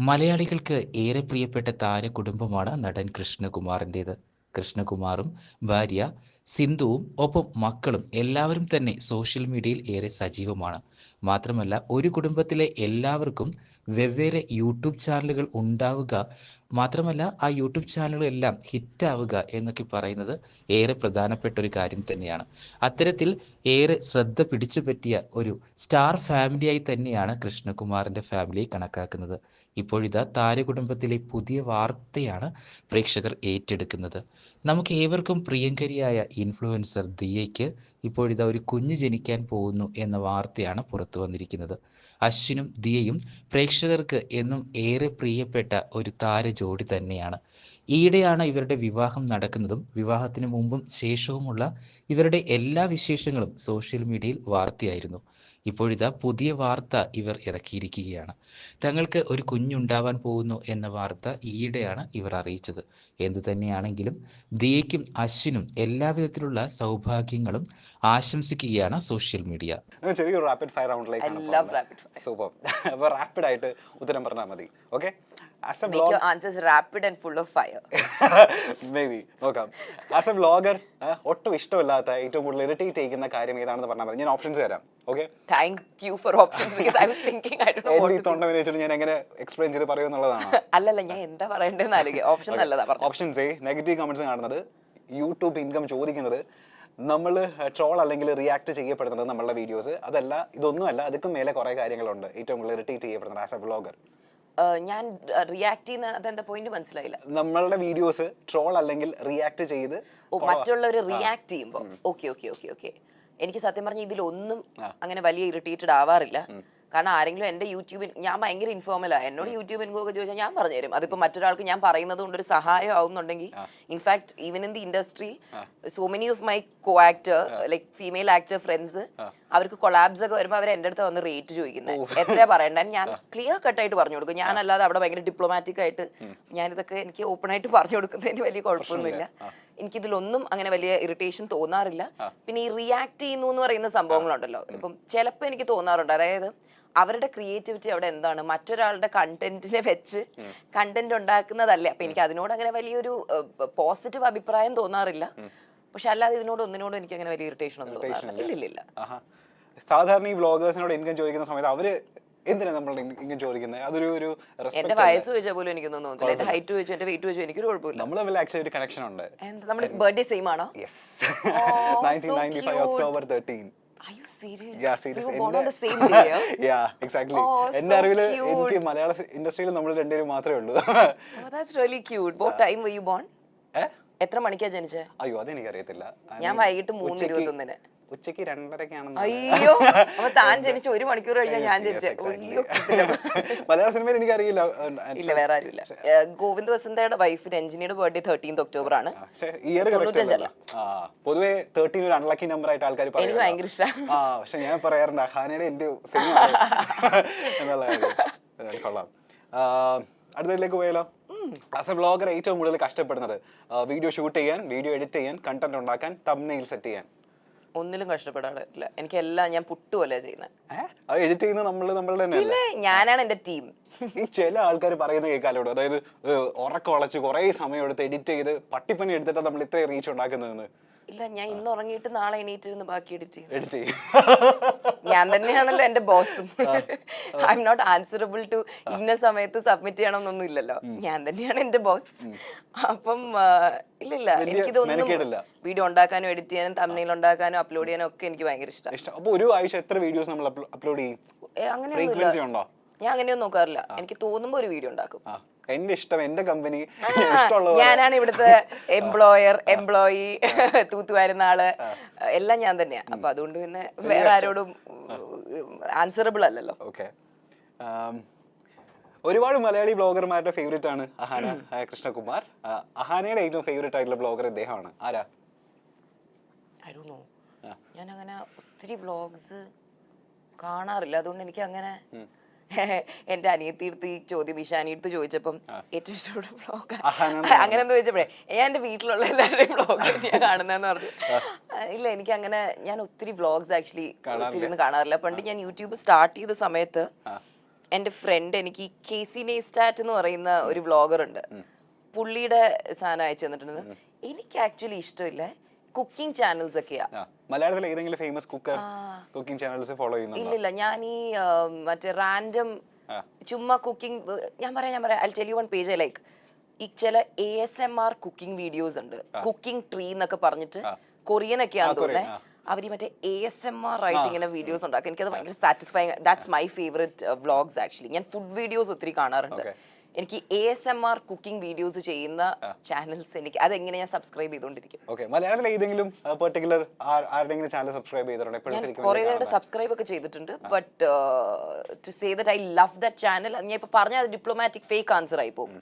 മലയാളികൾക്ക് ഏറെ പ്രിയപ്പെട്ട താരകുടുംബമാണ് നടൻ കൃഷ്ണകുമാറിൻ്റേത്. കൃഷ്ണകുമാറും ഭാര്യ സിന്ധുവും ഒപ്പം മക്കളും എല്ലാവരും തന്നെ സോഷ്യൽ മീഡിയയിൽ ഏറെ സജീവമാണ്. മാത്രമല്ല ഒരു കുടുംബത്തിലെ എല്ലാവർക്കും വെവ്വേറെ യൂട്യൂബ് ചാനലുകൾ ഉണ്ടാവുക, മാത്രമല്ല ആ യൂട്യൂബ് ചാനലുകളെല്ലാം ഹിറ്റാവുക എന്നൊക്കെ പറയുന്നത് ഏറെ പ്രധാനപ്പെട്ട ഒരു കാര്യം തന്നെയാണ്. അത്തരത്തിൽ ഏറെ ശ്രദ്ധ പിടിച്ചു പറ്റിയ ഒരു സ്റ്റാർ ഫാമിലിയായി തന്നെയാണ് കൃഷ്ണകുമാറിൻ്റെ ഫാമിലിയെ കണക്കാക്കുന്നത്. ഇപ്പോഴിതാ താരകുടുംബത്തിലെ പുതിയ വാർത്തയാണ് പ്രേക്ഷകർ ഏറ്റെടുക്കുന്നത്. നമുക്ക് ഏവർക്കും പ്രിയങ്കരിയായ ഇൻഫ്ലുവൻസർ ദിയയ്ക്ക് ഇപ്പോഴിതാ ഒരു കുഞ്ഞ് ജനിക്കാൻ പോകുന്നു എന്ന വാർത്തയാണ് പുറത്തു വന്നിരിക്കുന്നത്. അശ്വിനും ദിയയും പ്രേക്ഷകർക്ക് എന്നും ഏറെ പ്രിയപ്പെട്ട ഒരു താരജോഡി തന്നെയാണ്. ഈയിടെയാണ് ഇവരുടെ വിവാഹം നടക്കുന്നതും വിവാഹത്തിന് മുമ്പും ശേഷവുമുള്ള ഇവരുടെ എല്ലാ വിശേഷങ്ങളും സോഷ്യൽ മീഡിയയിൽ വാർത്തയായിരുന്നു. ഇപ്പോഴിതാ പുതിയ വാർത്ത ഇവർ ഇറക്കിയിരിക്കുകയാണ്. തങ്ങൾക്ക് ഒരു കുഞ്ഞുണ്ടാവാൻ പോകുന്നു എന്ന വാർത്ത ഈയിടെയാണ് ഇവർ അറിയിച്ചത്. എന്തു തന്നെയാണെങ്കിലും ദിയയ്ക്കും അശ്വിനും എല്ലാവിധത്തിലുള്ള സൗഭാഗ്യങ്ങളും ആശംസിക്കുകയാണ് സോഷ്യൽ മീഡിയ. ചെറിയൊരു റാപ്പിഡ് ഫയർ റൗണ്ടിലേക്ക് സൂപ്പർ. അപ്പോൾ റാപ്പിഡ് ആയിട്ട് ഉത്തരം പറഞ്ഞാൽ മതി. Okay, as a make your answers rapid and full of fire. Maybe നോക്കാം. ആസ് എ വ്ളോഗർ ഒട്ടും ഇഷ്ടമില്ലാത്ത ഏറ്റവും കൂടുതൽ ഇറിറ്റേറ്റ് ചെയ്യുന്ന കാര്യം ഏതാണെന്ന് പറഞ്ഞാൽ മതി. ഞാൻ ഓപ്ഷൻസ് തരാം. Okay, thank you for options because I was thinking I don't know what to തൊണ്ട വെച്ചിട്ട് ഞാൻ എങ്ങനെ എക്സ്പ്ലെയിൻ ചെയ്ത് പറയുമെന്നുള്ളതാണ്. അല്ലല്ല, ഞാൻ എന്താ പറയണ്ടെന്ന് ആലോചിക്കുക. ഓപ്ഷൻ നല്ലതാ പറഞ്ഞു. ഓപ്ഷൻസ് എ, നെഗറ്റീവ് കമന്റ്സ് കാണുന്നത്, യൂട്യൂബ് ഇൻകം ചോദിക്കുന്നത്, നമ്മൾ ട്രോൾ അല്ലെങ്കിൽ റിയാക്ട് ചെയ്യപ്പെടുന്നത് നമ്മളുടെ വീഡിയോസ്, അതല്ല ഇതൊന്നുമല്ല, അതൊക്കെ മേലെ കുറെ കാര്യങ്ങളുണ്ട് ഏറ്റവും കൂടുതൽ ഇറിറ്റേറ്റ് ചെയ്യപ്പെടുന്നത് ആസ് എ വ്ളോഗർ. ഞാൻ റിയാക്ട് ചെയ്യുന്ന അതെന്താ പോയിന്റ് മനസ്സിലായില്ല. നമ്മളുടെ വീഡിയോസ് ട്രോൾ അല്ലെങ്കിൽ റിയാക്ട് ചെയ്ത് മറ്റുള്ളവർ റിയാക്ട് ചെയ്യുമ്പോൾ ഓക്കെ ഓക്കെ ഓക്കെ ഓക്കെ എനിക്ക് സത്യം പറഞ്ഞ ഇതിലൊന്നും അങ്ങനെ വലിയ ഇറിറ്റേറ്റഡ് ആവാറില്ല. കാരണം ആരെങ്കിലും എൻ്റെ യൂട്യൂബിൽ, ഞാൻ ഭയങ്കര ഇൻഫോർമലാണ്, എന്നോട് യൂട്യൂബ് ഇൻഫോ ഒക്കെ ചോദിച്ചാൽ ഞാൻ പറഞ്ഞുതരും. അതിപ്പോൾ മറ്റൊരാൾക്ക് ഞാൻ പറയുന്നത് കൊണ്ട് ഒരു സഹായം ആവുന്നുണ്ടെങ്കിൽ, in fact even in the industry so many of my co actor like female actor friends, അവർക്ക് കൊളാബ്സ് ഒക്കെ വരുമ്പോൾ അവർ എൻ്റെ അടുത്ത് വന്ന് റേറ്റ് ചോദിക്കുന്നത് എത്രയാ പറയണ്ടേ, ഞാൻ ക്ലിയർ കട്ടായിട്ട് പറഞ്ഞു കൊടുക്കും. ഞാനല്ലാതെ അവിടെ ഭയങ്കര ഡിപ്ലോമാറ്റിക് ആയിട്ട് ഞാനിതൊക്കെ എനിക്ക് ഓപ്പൺ ആയിട്ട് പറഞ്ഞു കൊടുക്കുന്നതിന് വലിയ കുഴപ്പമൊന്നുമില്ല. എനിക്കിതിലൊന്നും അങ്ങനെ വലിയ ഇറിറ്റേഷൻ തോന്നാറില്ല. പിന്നെ ഈ റിയാക്ട് ചെയ്യുന്നു എന്ന് പറയുന്ന സംഭവങ്ങളുണ്ടല്ലോ, ഇപ്പം ചിലപ്പോൾ എനിക്ക് തോന്നാറുണ്ട്, അതായത് അവരുടെ ക്രിയേറ്റിവിറ്റി അവിടെ എന്താണ്, മറ്റൊരാളുടെ കണ്ടന്റിനെ വെച്ച് കണ്ടന്റ് ഉണ്ടാക്കുന്നതല്ലേ. അപ്പൊ എനിക്ക് അതിനോട് അങ്ങനെ വലിയൊരു പോസിറ്റീവ് അഭിപ്രായം തോന്നാറില്ല. പക്ഷെ അല്ലാതെ ഇതിനോട് ഒന്നിനോടും എനിക്ക് അങ്ങനെ വലിയ ഇറിറ്റേഷൻ ഒന്നും തോന്നാറില്ല. ഇല്ല. സാധാരണ ഈ വ്ളോഗേഴ്സിനോട് ഇൻകം ചോദിക്കുന്ന സമയത്ത് അവര് എന്തിനാ നമ്മൾ ഇൻകം ചോദിക്കുന്നത്? അതൊരു എന്റെ വയസ്സ് ചോദിച്ചാൽ പോലും എനിക്കൊന്നും തോന്നുന്നില്ല. എന്റെ ഹൈറ്റ് ചോദിച്ചു, എന്റെ വെയിറ്റ് ചോദിച്ചു, എനിക്കൊരു കുഴപ്പമില്ല. നമ്മൾ തമ്മിൽ ആക്ച്വലി ഒരു കണക്ഷൻ ഉണ്ട്. നമ്മുടെ ബർത്ത്ഡേ സെയിം ആണോ? Yes, 1995 October 13. Are you serious? Yeah, serious. We were born on the same day. Yeah, exactly. എന്റെ അറിവില് എനിക്ക് മലയാള ഇൻഡസ്ട്രിയിൽ നമ്മൾ രണ്ടുപേരും മാത്രമേ ഉള്ളൂ. Oh, that's really cute. What time were you born? എത്ര മണിക്കാ ജനിച്ചേ? അയ്യോ, അതെനിക്കറിയത്തില്ല. ഞാൻ വൈകിട്ട് 3:21. ഉച്ചയ്ക്ക് 2:30 അയ്യോ, അപ്പൊ താൻ ജനിച്ച 1 മണിക്കൂർ കഴിഞ്ഞാൽ ഞാൻ ജനിച്ചേ. മലയാള സിനിമയിൽ എനിക്കറിയില്ല. ഇല്ല, വേറെ ആരുമില്ല. ഗോവിന്ദ് വസന്തയുടെ വൈഫ് രഞ്ജിനിയുടെ ബർത്ത്ഡേ 13th ഒക്ടോബർ ആണ്. പൊതുവെ 13 ഒരു അൺലക്കി നമ്പർ ആയിട്ട് ആൾക്കാർ പറയും. എനിക്ക് ഭയങ്കര ഇഷ്ടമാണ്. പക്ഷെ ഞാൻ പറയാറുണ്ട് അഹാനയുടെ എന്റെ സിനിമ എന്നുള്ള കൊള്ളാം. അടുത്തതിലേക്ക് പോയാലോ? ആസ് എ വ്ളോഗർ ഏറ്റവും കൂടുതൽ കഷ്ടപ്പെടുന്നത് വീഡിയോ ഷൂട്ട് ചെയ്യാൻ, വീഡിയോ എഡിറ്റ് ചെയ്യാൻ, കണ്ടന്റ് ഉണ്ടാക്കാൻ, തംബ്നെയിൽ സെറ്റ് ചെയ്യാൻ. ഒന്നിലും കഷ്ടപ്പെടാറില്ല. എനിക്കെല്ലാം ഞാൻ പുട്ടുപോലെ ചെയ്യുന്നത്. എഡിറ്റ് ചെയ്യുന്നത് നമ്മളുടെ പിന്നെ ഞാനാണ് എന്റെ ടീം. ഈ ചില ആൾക്കാർ പറയുന്ന കേൾക്കാലോട്, അതായത് ഉറക്കം ഉളച്ച് കുറെ സമയം എടുത്ത് എഡിറ്റ് ചെയ്ത് പട്ടിപ്പണി എടുത്തിട്ട് നമ്മൾ ഇത്രയും റീച്ച് ഉണ്ടാക്കുന്നതെന്ന്. ഇല്ല, ഞാൻ ഇന്ന് ഉറങ്ങിയിട്ട് നാളെ എണീറ്റിരുന്ന് ബാക്കി എഡിറ്റ് ചെയ്യും. ഞാൻ തന്നെയാണല്ലോ എന്റെ ബോസും. I am not answerable to ഇന്ന സമയത്ത് സബ്മിറ്റ് ചെയ്യണമെന്നൊന്നും ഇല്ലല്ലോ. ഞാൻ തന്നെയാണ് എന്റെ ബോസ്. അപ്പം ഇല്ലില്ല, എനിക്കിതൊന്നും വീഡിയോ ഉണ്ടാക്കാനും എഡിറ്റ് ചെയ്യാനും തംബ്നെയിൽ ഉണ്ടാക്കാനും അപ്ലോഡ് ചെയ്യാനും ഒക്കെ എനിക്ക് ഭയങ്കര ഇഷ്ടമാണ്. അപ്പൊ ഒരു ആഴ്ച എത്ര വീഡിയോസ് നമ്മൾ അപ്ലോഡ് ചെയ്യും? അങ്ങനെയൊന്നുമില്ല, ഞാൻ അങ്ങനെയൊന്നും നോക്കാറില്ല. എനിക്ക് തോന്നുമ്പോ ഒരു വീഡിയോ ഉണ്ടാക്കും. എന്റെ ഇഷ്ടം, എന്റെ കമ്പനി, ഞാനാണ് ഇവിടുത്തെ എംപ്ലോയർ, എംപ്ലോയി, തൂത്തുവാരുന്ന ആള് എല്ലാം ഞാൻ തന്നെയാ. അപ്പൊ അതുകൊണ്ട് പിന്നെ വേറെ ആരോടും ആൻസറബിൾ അല്ലല്ലോ. ഓക്കെ, ഒരുപാട് മലയാളി ബ്ലോഗർമാരുടെ ഫേവറേറ്റ് ആണ് അഹാന കൃഷ്ണകുമാർ. അഹാനയുടെ ഏറ്റവും ഫേവറേറ്റ് ആയിട്ടുള്ള ബ്ലോഗർ ഇദ്ദേഹമാണ്. ആരാ? I don't know. ഞാൻ അങ്ങനെ ഒത്തിരി വ്ളോഗ്സ് കാണാറില്ല. അതുകൊണ്ട് എനിക്ക് അങ്ങനെ എന്റെ അനിയത്തിയെടുത്ത് ഈ ചോദ്യം ഇഷാനിയെടുത്ത് ചോദിച്ചപ്പം ഏറ്റവും ഇഷ്ടപ്പെട്ട വ്ളോഗ് അങ്ങനെ എന്താ ചോദിച്ചപ്പോഴേ ഞാൻ എന്റെ വീട്ടിലുള്ള എല്ലാവരുടെയും വ്ളോഗ് ഞാൻ കാണുന്നതെന്ന് പറഞ്ഞു. ഇല്ല, എനിക്ക് അങ്ങനെ ഞാൻ ഒത്തിരി വ്ളോഗ്സ് ആക്ച്വലി ഒത്തിരി ഒന്നും കാണാറില്ല. പണ്ട് ഞാൻ യൂട്യൂബ് സ്റ്റാർട്ട് ചെയ്ത സമയത്ത് എൻ്റെ ഫ്രണ്ട് എനിക്ക് കേസി നെയ്സ്റ്റാറ്റ് എന്ന് പറയുന്ന ഒരു വ്ളോഗർ ഉണ്ട്, പുള്ളിയുടെ സാധനം അയച്ചു തന്നിട്ടുണ്ട്. എനിക്ക് ആക്ച്വലി ഇഷ്ടമില്ല കുക്കിംഗ് ചാനൽസ് ഒക്കെയാ. മലയാളത്തിൽ ഏതെങ്കിലും ഫേമസ് കുക്കിംഗ് ചാനൽസ് ഫോളോ ചെയ്യുന്നുണ്ടോ? ഇല്ലില്ല, ഞാൻ ഈ മറ്റേ റാൻഡം ചുമ്മാ കുക്കിംഗ് ഞാൻ പറയാം I tell you one page like ഈ ചില ASMR കുക്കിംഗ് വീഡിയോസ് ഉണ്ട്, കുക്കിംഗ് ട്രീ എന്നൊക്കെ പറഞ്ഞിട്ട് കൊറിയൻ ഒക്കെയാന്ന് തോന്നുന്നത്. അവർ മറ്റേ ASMR ആയിട്ട് ഇങ്ങനെ വീഡിയോസ് ഉണ്ടാക്കും. എനിക്കത് ഭയങ്കര satisfying. That's my favourite vlogs actually. ഞാൻ ഫുഡ് വീഡിയോസ് ഒത്തിരി കാണാറുണ്ട്. എനിക്ക് ASMR കുക്കിംഗ് വീഡിയോസ് ചെയ്യുന്ന ചാനൽസ് എനിക്ക് അതെങ്ങനെ ഞാൻ സബ്സ്ക്രൈബ് ചെയ്തുകൊണ്ടിരിക്കും. ഓക്കെ, മലയാളത്തിൽ ഏതെങ്കിലും പെർട്ടിക്കുലർ ആരുടെങ്കിലും ചാനൽ സബ്സ്ക്രൈബ് ചെയ്തിട്ടുണ്ടോ? ഞാൻ കുറേ പേരുടെ സബ്സ്ക്രൈബ് ഒക്കെ ചെയ്തിട്ടുണ്ട്. But to say that I love that channel, ഞാൻ ഇപ്പൊ പറഞ്ഞ അത് ഡിപ്ലോമാറ്റിക് ഫേക്ക് ആൻസർ ആയി പോകും.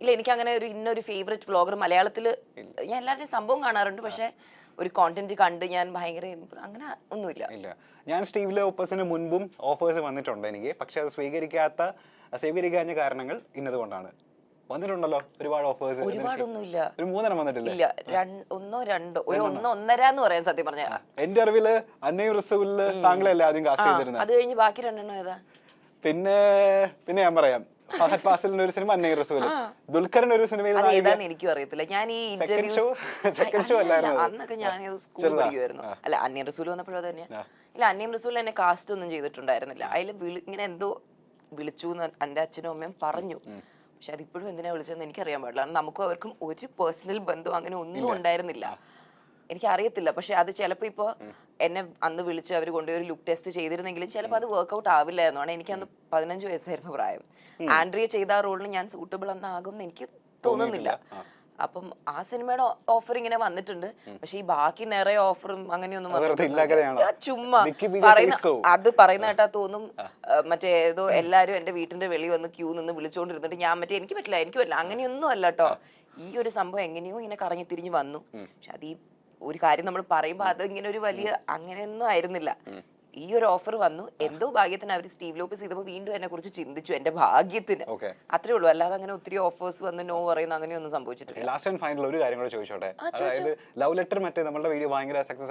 ഇല്ല, എനിക്ക് അങ്ങനെ ഒരു ഇന്നൊരു ഫേവറേറ്റ് വ്ളോഗർ മലയാളത്തിൽ ഞാൻ എല്ലാവരുടെയും സംഭവം കാണാറുണ്ട്. പക്ഷെ ഒരു കോണ്ടന്റ് കണ്ട് ഞാൻ ഭയങ്കര അങ്ങനെ ഒന്നുമില്ല. ഇല്ല, ഞാൻ സ്റ്റീവ് ലോപ്പസിന് മുൻപും ഓഫേഴ്സ് വന്നിട്ടുണ്ട് എനിക്ക്. പക്ഷെ അത് സ്വീകരിക്കാഞ്ഞ കാരണങ്ങൾ ഇന്നതുകൊണ്ടാണ്. വന്നിട്ടുണ്ടല്ലോ ഒരുപാട് ഓഫേഴ്സ്. ഒരുപാടൊന്നുമില്ല, ഒരു 3 വന്നിട്ടില്ല. ഇല്ല, 1-1.5 എന്ന് പറയാൻ സത്യം പറഞ്ഞ. എന്റെ അറിവില് അന്നയും റസൂലില് താങ്കളല്ലേ ആദ്യം കാസ്റ്റ് ചെയ്തിരുന്നത്. അത് കഴിഞ്ഞ് ബാക്കി 2 ഏതാ? പിന്നെ ഞാൻ പറയാം, ഫഹദ് ഫാസിലിന്റെ ഒരു സിനിമ അന്നയും റസൂല്, ദുൽഖറിന്റെ ഒരു സിനിമയിൽ ഏതാന്ന് എനിക്കും അറിയത്തില്ല. ഞാൻ ഈ സെക്കൻഡ് ഷോ അല്ലായിരുന്നു അന്നൊക്കെ ഞാൻ സ്കൂൾ പഠിക്കുമായിരുന്നു. അല്ല, അന്യം റസൂൽ വന്നപ്പോഴോ തന്നെയാ. ഇല്ല, അന്യം റസൂൽ എന്നെ കാസ്റ്റ് ഒന്നും ചെയ്തിട്ടുണ്ടായിരുന്നില്ല. അതിൽ ഇങ്ങനെ എന്തോ വിളിച്ചു എന്ന് എൻ്റെ അച്ഛനും അമ്മയും പറഞ്ഞു. പക്ഷെ അതിപ്പോഴും എന്തിനാ വിളിച്ചതെന്ന് എനിക്കറിയാൻ പാടില്ല. കാരണം നമുക്കും അവർക്കും ഒരു പേഴ്സണൽ ബന്ധം അങ്ങനെ ഒന്നും ഉണ്ടായിരുന്നില്ല. എനിക്കറിയത്തില്ല. പക്ഷെ അത് ചിലപ്പോൾ ഇപ്പോൾ എന്നെ അന്ന് വിളിച്ച് അവർ കൊണ്ടുപോയി ഒരു ലുക്ക് ടെസ്റ്റ് ചെയ്തിരുന്നെങ്കിലും ചിലപ്പോൾ അത് വർക്ക്ഔട്ട് ആവില്ല എന്നാണ്. എനിക്ക് അന്ന് 15 വയസ്സായിരുന്നു പ്രായം. ആൻഡ്രിയ ചെയ്ത ആ റോളിന് ഞാൻ സൂട്ടബിൾ എന്നാകും എന്ന് എനിക്ക് തോന്നുന്നില്ല. അപ്പം ആ സിനിമയുടെ ഓഫർ ഇങ്ങനെ വന്നിട്ടുണ്ട്. പക്ഷെ ഈ ബാക്കി നിറയെ ഓഫറും അങ്ങനെയൊന്നും ചുമ്മാ പറയുന്ന കേട്ടാ തോന്നും മറ്റേ ഏതോ എല്ലാരും എന്റെ വീട്ടിന്റെ വെളി വന്ന് ക്യൂ നിന്ന് വിളിച്ചോണ്ടിരുന്നിട്ട് ഞാൻ മറ്റേ എനിക്ക് പറ്റില്ല അങ്ങനെയൊന്നും അല്ല കേട്ടോ. ഈ ഒരു സംഭവം എങ്ങനെയോ ഇങ്ങനെ കറങ്ങി തിരിഞ്ഞ് വന്നു. പക്ഷെ അത് ഈ ഒരു കാര്യം നമ്മൾ പറയുമ്പോ അത് ഇങ്ങനെ ഒരു വലിയ അങ്ങനെയൊന്നും ആയിരുന്നില്ല. ഈ ഒരു ഓഫർ വന്നു, എന്തോ ഭാഗ്യത്തിന് അവർ സ്റ്റീവ് ലോപ്പസ് ചെയ്തപ്പോൾ വീണ്ടും എന്നെ കുറിച്ച് ചിന്തിച്ചു, എന്റെ ഭാഗ്യത്തിന്. അത്രേ ഉള്ളൂ, അല്ലാതെ അങ്ങനെ ഒത്തിരി ഓഫേഴ്സ് വന്ന് നോ പറയുന്ന അങ്ങനെയൊന്നും സംഭവിച്ചിട്ടില്ല. ലാസ്റ്റ് ആൻഡ് ഫൈനൽ ഒരു കാര്യം കൂടെ ചോദിച്ചോട്ടെ. അതായത് ലവ് ലെറ്റർ മറ്റേ നമ്മുടെ വീഡിയോ ഭയങ്കര സക്സസ്